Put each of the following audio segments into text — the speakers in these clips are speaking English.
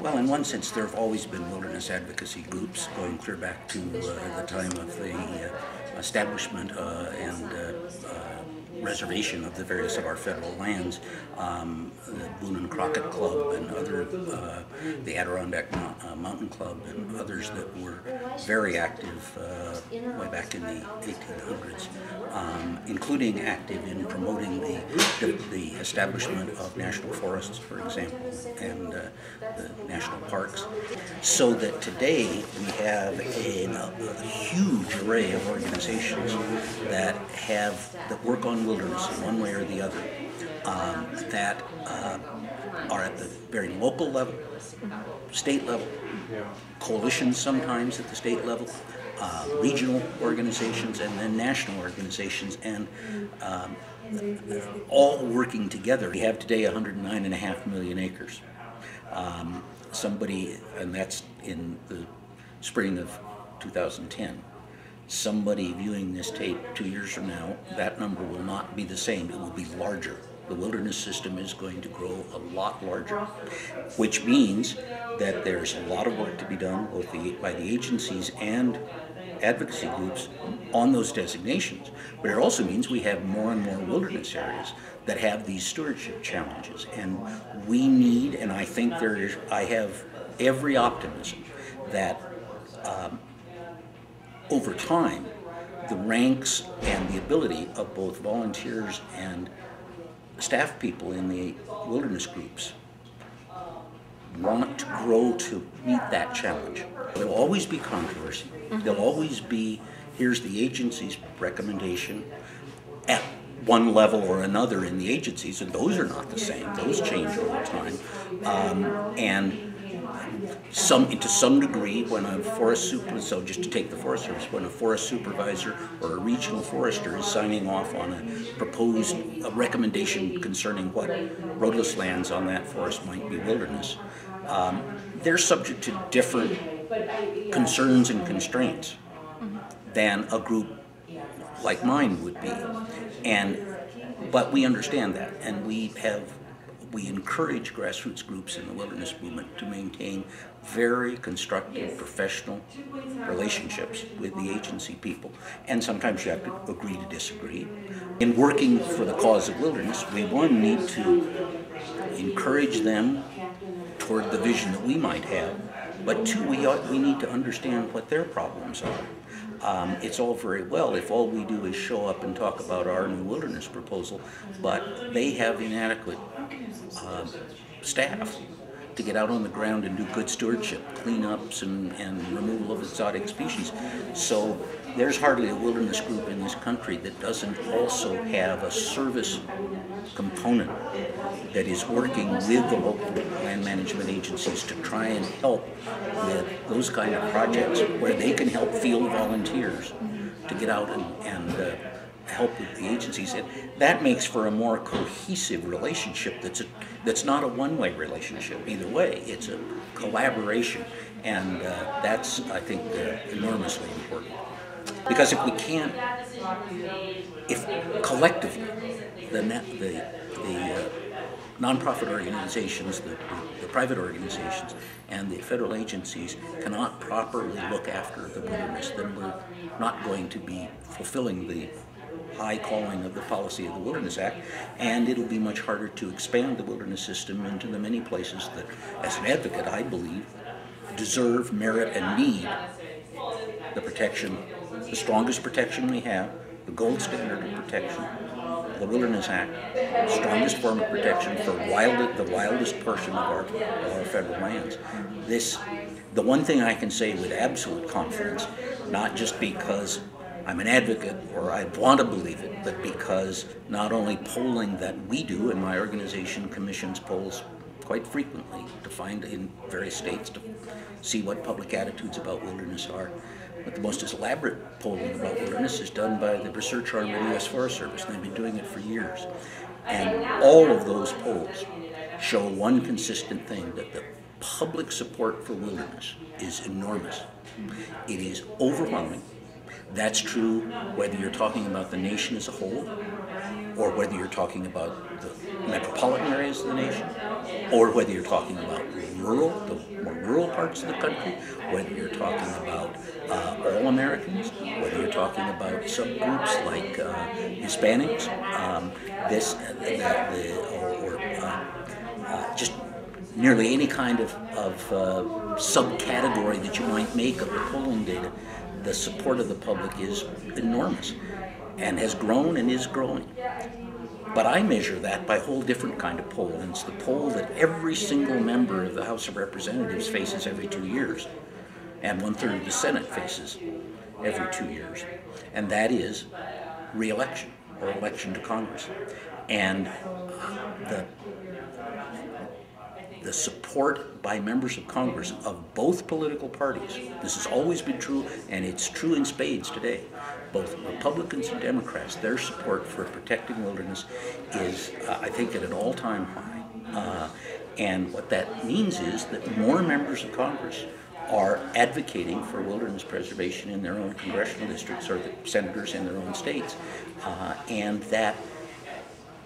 Well, in one sense, there have always been wilderness advocacy groups going clear back to the time of the establishment and reservation of the various of our federal lands. The Boone and Crockett Club and other, the Adirondack Mountain Club and others that were very active way back in the 1800s, including active in promoting the establishment of national forests, for example, and the national parks. So that today we have a huge array of organizations that work on wilderness in one way or the other, that are at the very local level, state level, coalitions sometimes at the state level, regional organizations, and then national organizations, and all working together. We have today 109.5 million acres. And that's in the spring of 2010. Somebody viewing this tape 2 years from now, that number will not be the same, it will be larger. The wilderness system is going to grow a lot larger, which means that there's a lot of work to be done both by the agencies and advocacy groups on those designations. But it also means we have more and more wilderness areas that have these stewardship challenges. And we need, and I think I have every optimism that over time, the ranks and the ability of both volunteers and staff people in the wilderness groups want to grow to meet that challenge. There'll always be controversy. There'll always be, here's the agency's recommendation at one level or another in the agencies, and those are not the same. Those change all the time. To some degree, when a forest supervisor, so just to take the Forest Service, when a forest supervisor or a regional forester is signing off on a recommendation concerning what roadless lands on that forest might be wilderness, they're subject to different concerns and constraints than a group like mine would be. But we understand that, and we encourage grassroots groups in the wilderness movement to maintain very constructive, professional relationships with the agency people. And sometimes you have to agree to disagree. In working for the cause of wilderness, we, one, need to encourage them toward the vision that we might have, but two, we need to understand what their problems are. It's all very well if all we do is show up and talk about our new wilderness proposal, but they have inadequate staff to get out on the ground and do good stewardship, cleanups and removal of exotic species. So there's hardly a wilderness group in this country that doesn't also have a service component that is working with the local land management agencies to try and help with those kind of projects where they can help field volunteers to get out and help with the agencies. And that makes for a more cohesive relationship that's not a one-way relationship either way. It's a collaboration, and that's, I think, enormously important. Because if collectively the nonprofit organizations, the private organizations, and the federal agencies cannot properly look after the wilderness, then we're not going to be fulfilling the high calling of the policy of the Wilderness Act, and it'll be much harder to expand the wilderness system into the many places that, as an advocate, I believe, deserve, merit, and need the protection, the strongest protection we have, the gold standard of protection, the Wilderness Act, the strongest form of protection for the wildest portion of our federal lands. The one thing I can say with absolute confidence, not just because I'm an advocate or I want to believe it, but because not only polling that we do, and my organization commissions polls quite frequently to find in various states to see what public attitudes about wilderness are, but the most elaborate polling about wilderness is done by the research arm of the U.S. Forest Service, and they've been doing it for years. And all of those polls show one consistent thing, that the public support for wilderness is enormous. It is overwhelming. That's true whether you're talking about the nation as a whole or whether you're talking about the metropolitan areas of the nation, or whether you're talking about the more rural parts of the country, whether you're talking about all Americans, whether you're talking about subgroups like Hispanics, just nearly any kind of subcategory that you might make of the polling data, the support of the public is enormous and has grown and is growing. But I measure that by a whole different kind of poll, and it's the poll that every single member of the House of Representatives faces every 2 years, and 1/3 of the Senate faces every 2 years, and that is re-election or election to Congress. And the support by members of Congress of both political parties, this has always been true, and it's true in spades today, both Republicans and Democrats, their support for protecting wilderness is, I think, at an all-time high. And what that means is that more members of Congress are advocating for wilderness preservation in their own congressional districts, or the senators in their own states, and that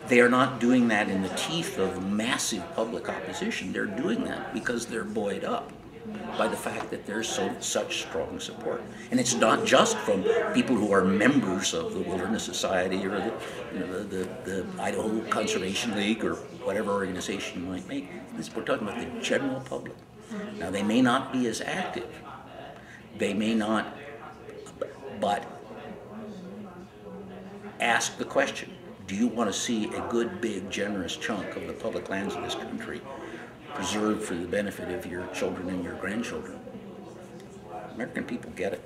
they are not doing that in the teeth of massive public opposition. They're doing that because they're buoyed up by the fact that there's such strong support. And it's not just from people who are members of the Wilderness Society or the Idaho Conservation League or whatever organization you might make. We're talking about the general public. Now, they may not be as active. They may not, but ask the question. Do you want to see a good, big, generous chunk of the public lands of this country preserved for the benefit of your children and your grandchildren? American people get it.